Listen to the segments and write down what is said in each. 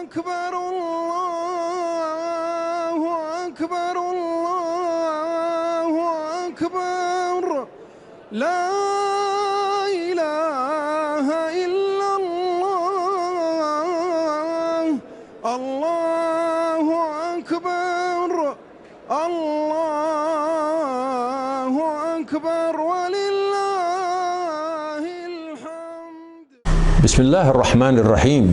أكبر الله أكبر الله أكبر لا إله إلا الله الله أكبر الله أكبر ولله الحمد. بسم الله الرحمن الرحيم.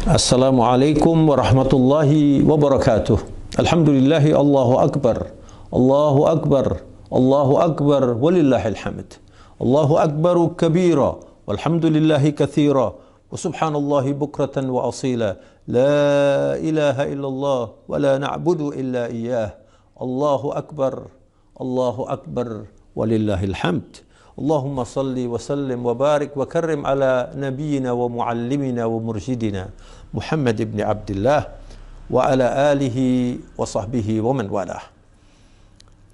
Assalamualaikum warahmatullahi wabarakatuh. Alhamdulillahi Allahu Akbar. Allahu Akbar. Allahu Akbar walillahil hamd. Allahu Akbaru kabira walhamdulillahi katsira wa subhanallahi bukratan wa asila. La ilaha illallah wa la na'budu illa iyyah. Allahu Akbar. Allahu Akbar walillahil hamd. Allahumma salli wa sallim wa barik wa karrim ala nabiyyina wa muallimina wa mursyidina Muhammad ibn Abdullah wa ala alihi wa sahbihi wa man walah.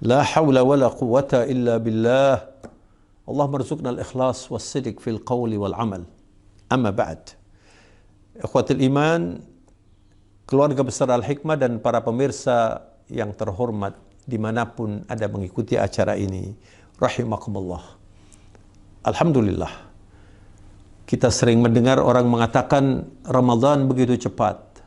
La hawla wa la quwwata illa billah. Allahumma rzuqna al-ikhlas was sidq fil qawli wal amal. Amma ba'd. Ikhwatul iman, keluarga besar Al-Hikmah dan para pemirsa yang terhormat dimanapun Anda mengikuti acara ini, rahimakumullah. Alhamdulillah, kita sering mendengar orang mengatakan Ramadan begitu cepat.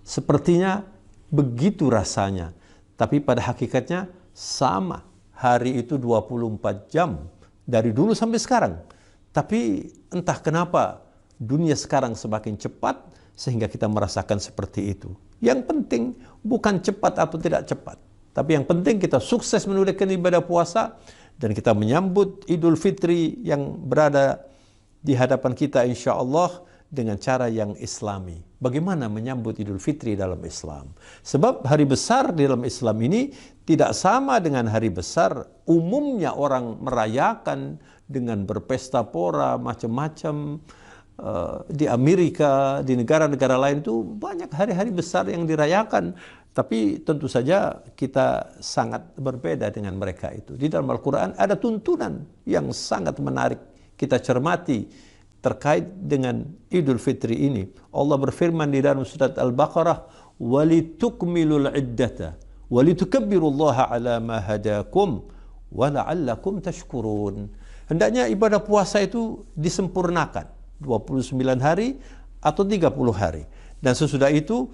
Sepertinya begitu rasanya, tapi pada hakikatnya sama. Hari itu 24 jam dari dulu sampai sekarang. Tapi entah kenapa dunia sekarang semakin cepat sehingga kita merasakan seperti itu. Yang penting bukan cepat atau tidak cepat, tapi yang penting kita sukses menunaikan ibadah puasa dan kita menyambut Idul Fitri yang berada di hadapan kita insya Allah dengan cara yang islami. Bagaimana menyambut Idul Fitri dalam Islam? Sebab hari besar di dalam Islam ini tidak sama dengan hari besar umumnya orang merayakan dengan berpesta pora macam-macam. Di Amerika, di negara-negara lain itu banyak hari-hari besar yang dirayakan. Tapi tentu saja kita sangat berbeda dengan mereka itu. Di dalam Al-Quran ada tuntunan yang sangat menarik kita cermati terkait dengan Idul Fitri ini. Allah berfirman di dalam surat Al-Baqarah, وَلِتُكْمِلُوا الْعِدَّةَ وَلِتُكَبِّرُوا اللَّهَ عَلَى مَا هَدَاكُمْ وَلَعَلَّكُمْ تَشْكُرُونَ. Hendaknya ibadah puasa itu disempurnakan 29 hari atau 30 hari. Dan sesudah itu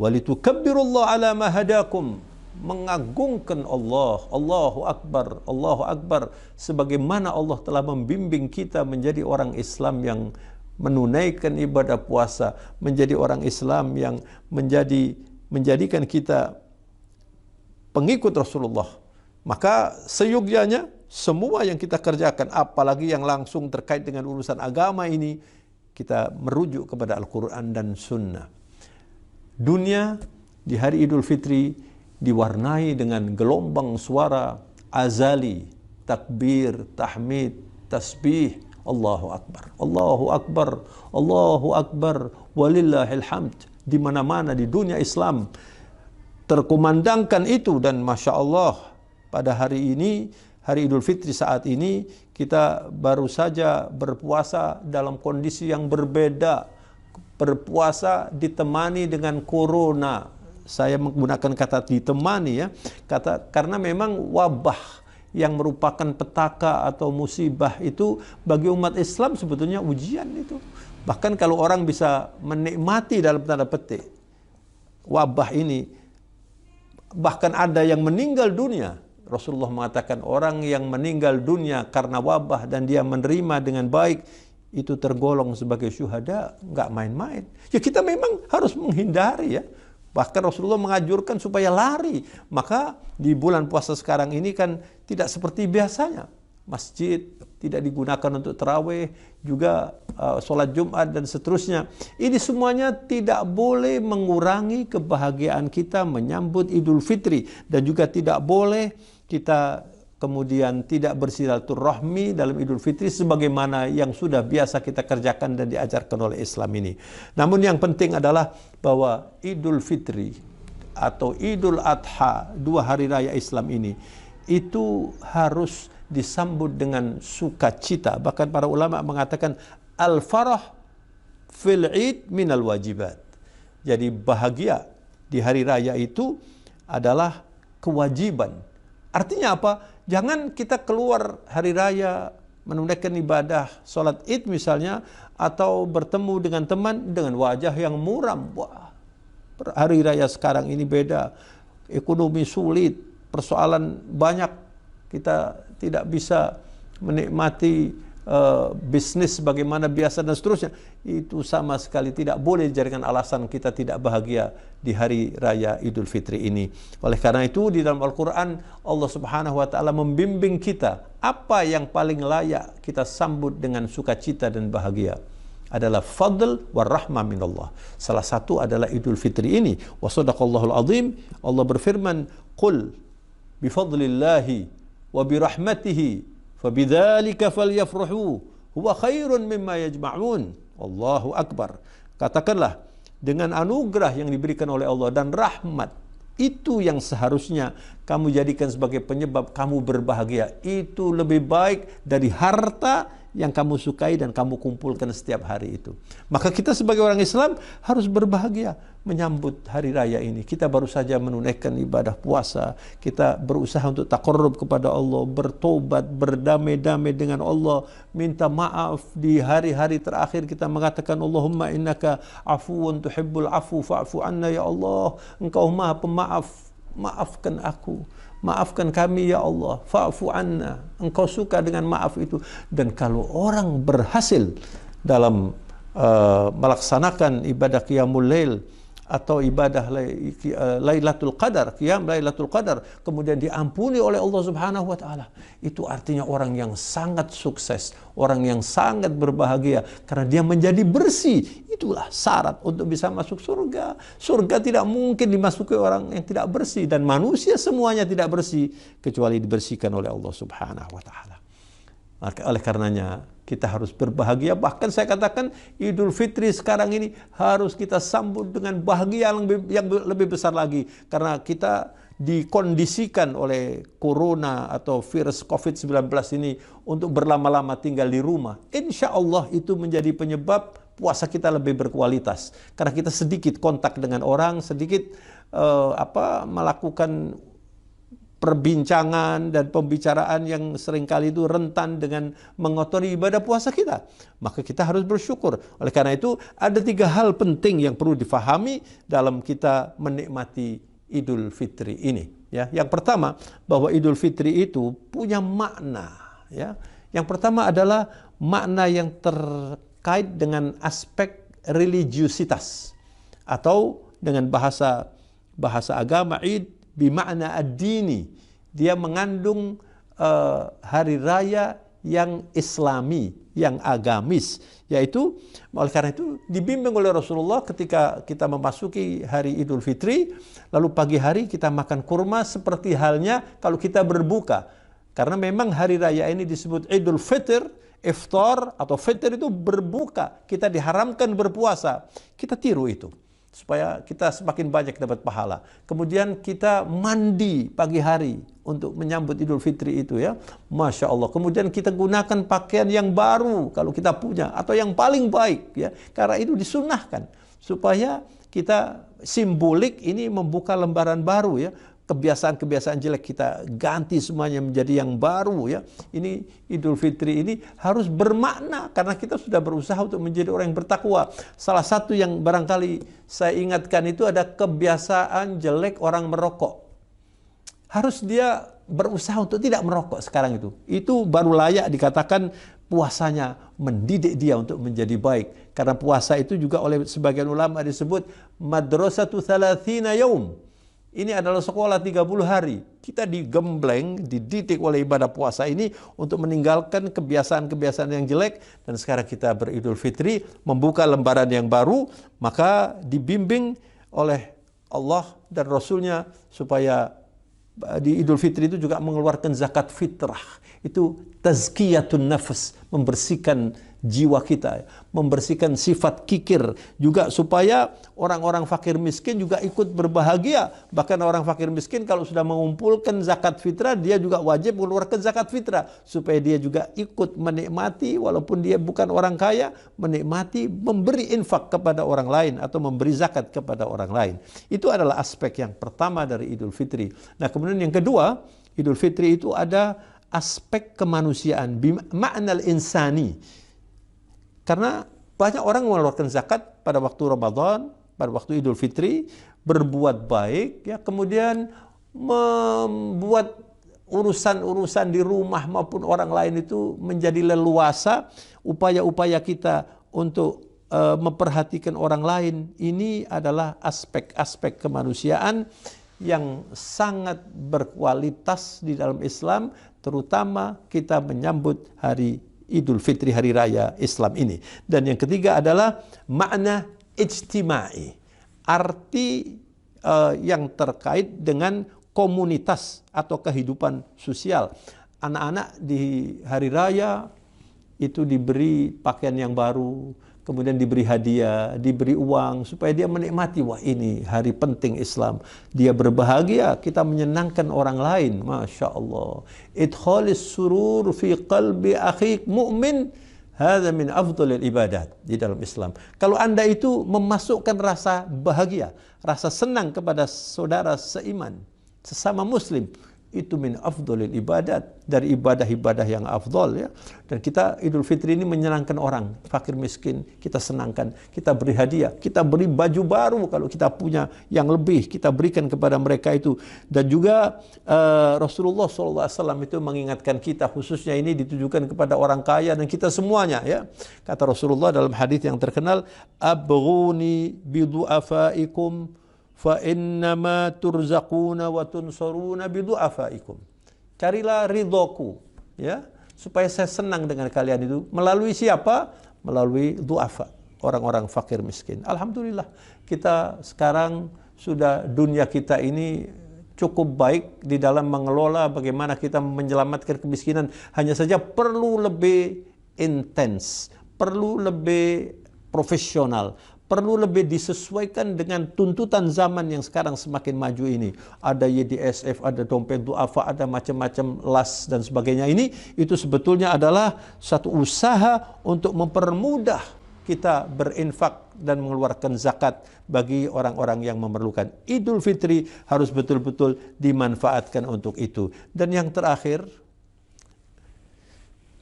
walitukabbirullaha ala ma hadakum, mengagungkan Allah, Allahu Akbar, Allahu Akbar, sebagaimana Allah telah membimbing kita menjadi orang Islam yang menunaikan ibadah puasa, menjadi orang Islam yang menjadikan kita pengikut Rasulullah. Maka seyogyanya semua yang kita kerjakan, apalagi yang langsung terkait dengan urusan agama ini, kita merujuk kepada Al-Quran dan Sunnah. Dunia di hari Idul Fitri diwarnai dengan gelombang suara azali, takbir, tahmid, tasbih, Allahu Akbar, Allahu Akbar, Allahu Akbar, walillahil hamd. Di mana-mana di dunia Islam terkumandangkan itu, dan Masya Allah pada hari ini, hari Idul Fitri saat ini, kita baru saja berpuasa dalam kondisi yang berbeda. Berpuasa ditemani dengan corona. Saya menggunakan kata ditemani ya, karena memang wabah yang merupakan petaka atau musibah itu bagi umat Islam sebetulnya ujian itu. Bahkan kalau orang bisa menikmati dalam tanda petik wabah ini, bahkan ada yang meninggal dunia. Rasulullah mengatakan orang yang meninggal dunia karena wabah dan dia menerima dengan baik, itu tergolong sebagai syuhada, nggak main-main. Ya kita memang harus menghindari ya. Bahkan Rasulullah menganjurkan supaya lari. Maka di bulan puasa sekarang ini kan tidak seperti biasanya. Masjid tidak digunakan untuk tarawih, juga sholat Jumat dan seterusnya. Ini semuanya tidak boleh mengurangi kebahagiaan kita menyambut Idul Fitri. Dan juga tidak boleh kita kemudian tidak bersilaturahmi dalam Idul Fitri sebagaimana yang sudah biasa kita kerjakan dan diajarkan oleh Islam ini. Namun yang penting adalah bahwa Idul Fitri atau Idul Adha, dua hari raya Islam ini, itu harus disambut dengan sukacita. Bahkan para ulama mengatakan al-farah fil id minal wajibat. Jadi bahagia di hari raya itu adalah kewajiban. Artinya apa? Jangan kita keluar hari raya menunaikan ibadah sholat id misalnya, atau bertemu dengan teman dengan wajah yang muram. Wah, hari raya sekarang ini beda, ekonomi sulit, persoalan banyak, kita tidak bisa menikmati bisnis bagaimana biasa dan seterusnya. Itu sama sekali tidak boleh dijadikan alasan kita tidak bahagia di hari raya Idul Fitri ini. Oleh karena itu di dalam Al-Quran Allah Subhanahu wa ta'ala membimbing kita apa yang paling layak kita sambut dengan sukacita dan bahagia adalah fadl wa rahmah minallah. Salah satu adalah Idul Fitri ini. Wa sadaqallahul azim. Allah berfirman, qul bifadlillahi wa birahmatihi fabidzalika falyafrahu huwa khairun mimma yajma'un. Allahu akbar. Katakanlah, dengan anugerah yang diberikan oleh Allah dan rahmat, itu yang seharusnya kamu jadikan sebagai penyebab kamu berbahagia. Itu lebih baik dari harta yang kamu sukai dan kamu kumpulkan setiap hari itu. Maka kita sebagai orang Islam harus berbahagia menyambut hari raya ini. Kita baru saja menunaikan ibadah puasa. Kita berusaha untuk taqarrub kepada Allah, bertobat, berdamai-damai dengan Allah, minta maaf di hari-hari terakhir. Kita mengatakan, Allahumma innaka afuwun tuhibbul afu fa'fu anna ya Allah. Engkau maha pemaaf, maafkan aku, maafkan kami ya Allah, fa'fu anna. Engkau suka dengan maaf itu. Dan kalau orang berhasil dalam melaksanakan ibadah qiyamul lail atau ibadah Lailatul Qadar, qiyam Lailatul Qadar, kemudian diampuni oleh Allah Subhanahu wa taala, itu artinya orang yang sangat sukses, orang yang sangat berbahagia karena dia menjadi bersih. Itulah syarat untuk bisa masuk surga. Surga tidak mungkin dimasuki orang yang tidak bersih, dan manusia semuanya tidak bersih kecuali dibersihkan oleh Allah Subhanahu wa taala. Maka oleh karenanya kita harus berbahagia. Bahkan saya katakan Idul Fitri sekarang ini harus kita sambut dengan bahagia yang lebih besar lagi. Karena kita dikondisikan oleh corona atau virus COVID-19 ini untuk berlama-lama tinggal di rumah. Insya Allah itu menjadi penyebab puasa kita lebih berkualitas. Karena kita sedikit kontak dengan orang, sedikit melakukan perbincangan dan pembicaraan yang seringkali itu rentan dengan mengotori ibadah puasa kita. Maka kita harus bersyukur. Oleh karena itu ada 3 hal penting yang perlu difahami dalam kita menikmati Idul Fitri ini. Ya, yang pertama, bahwa Idul Fitri itu punya makna. Ya, yang pertama adalah makna yang terkait dengan aspek religiusitas, atau dengan bahasa agama Id bimakna ad-dini. Dia mengandung hari raya yang islami, yang agamis, yaitu oleh karena itu dibimbing oleh Rasulullah ketika kita memasuki hari Idul Fitri, lalu pagi hari kita makan kurma seperti halnya kalau kita berbuka. Karena memang hari raya ini disebut Idul Fitr, iftar atau fitr itu berbuka. Kita diharamkan berpuasa. Kita tiru itu supaya kita semakin banyak dapat pahala. Kemudian kita mandi pagi hari untuk menyambut Idul Fitri itu, ya, Masya Allah. Kemudian kita gunakan pakaian yang baru kalau kita punya, atau yang paling baik, ya, karena itu disunahkan supaya kita simbolik ini membuka lembaran baru, ya. Kebiasaan-kebiasaan jelek kita ganti semuanya menjadi yang baru, ya. Ini Idul Fitri ini harus bermakna karena kita sudah berusaha untuk menjadi orang yang bertakwa. Salah satu yang barangkali saya ingatkan itu ada kebiasaan jelek orang merokok. Harus dia berusaha untuk tidak merokok sekarang itu. Itu baru layak dikatakan puasanya mendidik dia untuk menjadi baik. Karena puasa itu juga oleh sebagian ulama disebut madrasatu 30 yaum. Ini adalah sekolah 30 hari. Kita digembleng, dididik oleh ibadah puasa ini untuk meninggalkan kebiasaan-kebiasaan yang jelek. Dan sekarang kita beridul fitri, membuka lembaran yang baru, maka dibimbing oleh Allah dan Rasulnya supaya di Idul Fitri itu juga mengeluarkan zakat fitrah. Itu tazkiyatun nafs, membersihkan jiwa kita, membersihkan sifat kikir, juga supaya orang-orang fakir miskin juga ikut berbahagia. Bahkan orang fakir miskin kalau sudah mengumpulkan zakat fitrah, dia juga wajib mengeluarkan zakat fitrah, supaya dia juga ikut menikmati, walaupun dia bukan orang kaya, menikmati memberi infak kepada orang lain atau memberi zakat kepada orang lain. Itu adalah aspek yang pertama dari Idul Fitri. Nah, kemudian yang kedua, Idul Fitri itu ada aspek kemanusiaan, ma'nal insani. Karena banyak orang mengeluarkan zakat pada waktu Ramadan, pada waktu Idul Fitri, berbuat baik, ya, kemudian membuat urusan-urusan di rumah maupun orang lain itu menjadi leluasa. Upaya-upaya kita untuk memperhatikan orang lain, ini adalah aspek-aspek kemanusiaan yang sangat berkualitas di dalam Islam, terutama kita menyambut hari Idul Fitri, hari raya Islam ini. Dan yang ketiga adalah makna ijtimai, arti yang terkait dengan komunitas atau kehidupan sosial. Anak-anak di hari raya itu diberi pakaian yang baru, kemudian diberi hadiah, diberi uang, supaya dia menikmati, wah ini hari penting Islam. Dia berbahagia, kita menyenangkan orang lain. Masya Allah. Idkhalis surur fi qalbi akhik mu'min, hadha min afdhalil ibadat di dalam Islam. Kalau Anda itu memasukkan rasa bahagia, rasa senang kepada saudara seiman, sesama muslim, itu min afdhalil ibadat, dari ibadah-ibadah yang afdol, ya. Dan kita Idul Fitri ini menyenangkan orang fakir miskin, kita senangkan, kita beri hadiah, kita beri baju baru kalau kita punya yang lebih, kita berikan kepada mereka itu. Dan juga Rasulullah SAW itu mengingatkan kita, khususnya ini ditujukan kepada orang kaya dan kita semuanya, ya. Kata Rasulullah dalam hadis yang terkenal, abghuni bidu'afaikum fa innama turzaquna wa tunsaruna bidu'afaikum. Carilah ridhoku, ya, supaya saya senang dengan kalian itu. Melalui siapa? Melalui du'afa, orang-orang fakir miskin. Alhamdulillah, kita sekarang sudah, dunia kita ini cukup baik di dalam mengelola bagaimana kita menyelamatkan kemiskinan. Hanya saja perlu lebih intens, perlu lebih profesional, perlu lebih disesuaikan dengan tuntutan zaman yang sekarang semakin maju ini. Ada YDSF, ada dompet duafa, ada macam-macam las dan sebagainya. Itu sebetulnya adalah satu usaha untuk mempermudah kita berinfak dan mengeluarkan zakat bagi orang-orang yang memerlukan. Idul Fitri harus betul-betul dimanfaatkan untuk itu. Dan yang terakhir,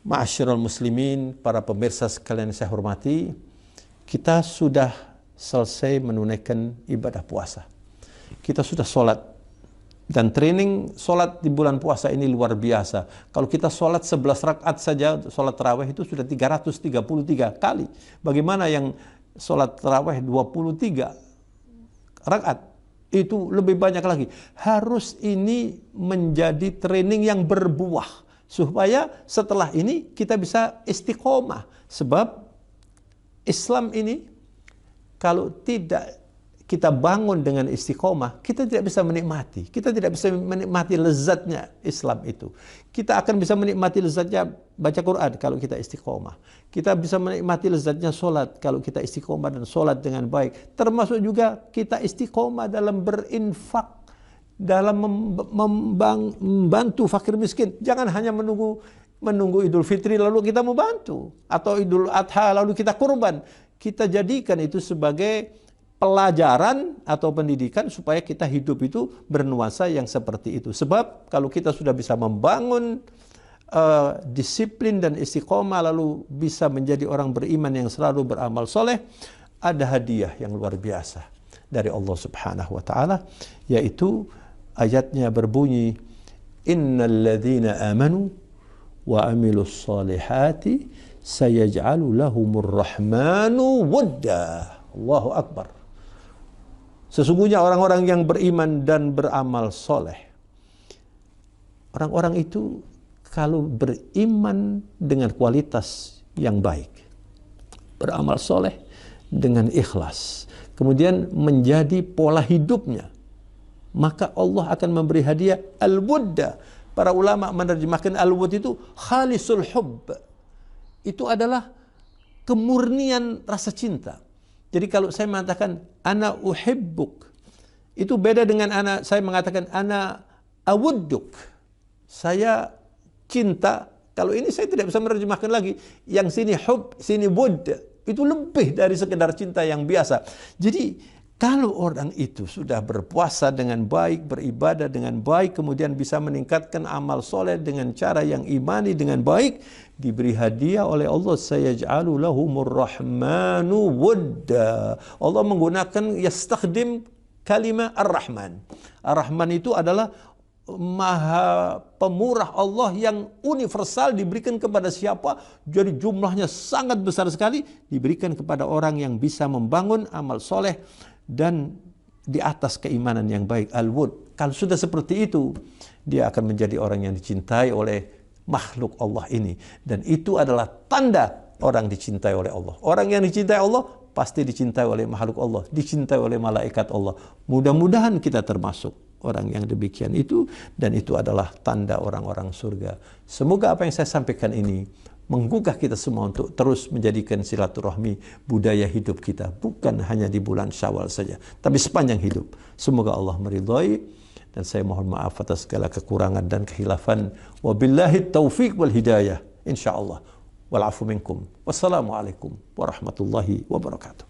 ma'asyiral muslimin, para pemirsa sekalian saya hormati, kita sudah selesai menunaikan ibadah puasa. Kita sudah sholat. Dan training sholat di bulan puasa ini luar biasa. Kalau kita sholat 11 rakaat saja, sholat tarawih itu sudah 333 kali. Bagaimana yang sholat tarawih 23 rakaat? Itu lebih banyak lagi. Harus ini menjadi training yang berbuah, supaya setelah ini kita bisa istiqomah. Sebab Islam ini kalau tidak kita bangun dengan istiqomah, kita tidak bisa menikmati. Kita tidak bisa menikmati lezatnya Islam itu. Kita akan bisa menikmati lezatnya baca Quran kalau kita istiqomah. Kita bisa menikmati lezatnya sholat kalau kita istiqomah dan sholat dengan baik. Termasuk juga kita istiqomah dalam berinfak, dalam membantu fakir miskin. Jangan hanya menunggu Idul Fitri lalu kita membantu, atau Idul Adha lalu kita kurban. Kita jadikan itu sebagai pelajaran atau pendidikan supaya kita hidup itu bernuansa yang seperti itu. Sebab kalau kita sudah bisa membangun disiplin dan istiqomah, lalu bisa menjadi orang beriman yang selalu beramal soleh, ada hadiah yang luar biasa dari Allah Subhanahu wa Ta'ala, yaitu ayatnya berbunyi, innal ladzina amanu wa amilus salihati sayaj'alu lahumur rahmanu wadda. Allahu Akbar. Sesungguhnya orang-orang yang beriman dan beramal soleh, orang-orang itu kalau beriman dengan kualitas yang baik, beramal soleh dengan ikhlas, kemudian menjadi pola hidupnya, maka Allah akan memberi hadiah al-wudda. Para ulama menerjemahkan al-wud itu khalisul hubb. Itu adalah kemurnian rasa cinta. Jadi kalau saya mengatakan ana uhibbuk, itu beda dengan saya mengatakan ana awudduk. Saya cinta. Kalau ini saya tidak bisa menerjemahkan lagi. Yang sini hub, sini wud. Itu lebih dari sekedar cinta yang biasa. Jadi kalau orang itu sudah berpuasa dengan baik, beribadah dengan baik, kemudian bisa meningkatkan amal soleh dengan cara yang imani dengan baik, diberi hadiah oleh Allah, sayaj'alu lahumur rahmanu wudda. Allah menggunakan yastakhdim kalimat ar-Rahman. Ar-Rahman itu adalah Maha Pemurah Allah yang universal, diberikan kepada siapa? Jadi jumlahnya sangat besar sekali, diberikan kepada orang yang bisa membangun amal soleh dan di atas keimanan yang baik, al-wud. Kalau sudah seperti itu, dia akan menjadi orang yang dicintai oleh makhluk Allah ini. Dan itu adalah tanda orang dicintai oleh Allah. Orang yang dicintai Allah pasti dicintai oleh makhluk Allah, dicintai oleh malaikat Allah. Mudah-mudahan kita termasuk orang yang demikian itu, dan itu adalah tanda orang-orang surga. Semoga apa yang saya sampaikan ini menggugah kita semua untuk terus menjadikan silaturahmi budaya hidup kita, bukan hanya di bulan Syawal saja, tapi sepanjang hidup. Semoga Allah meridhai, dan saya mohon maaf atas segala kekurangan dan kehilafan. Wabillahi taufiq wal hidayah insyaallah. Wal afu minkum. Wassalamualaikum warahmatullahi wabarakatuh.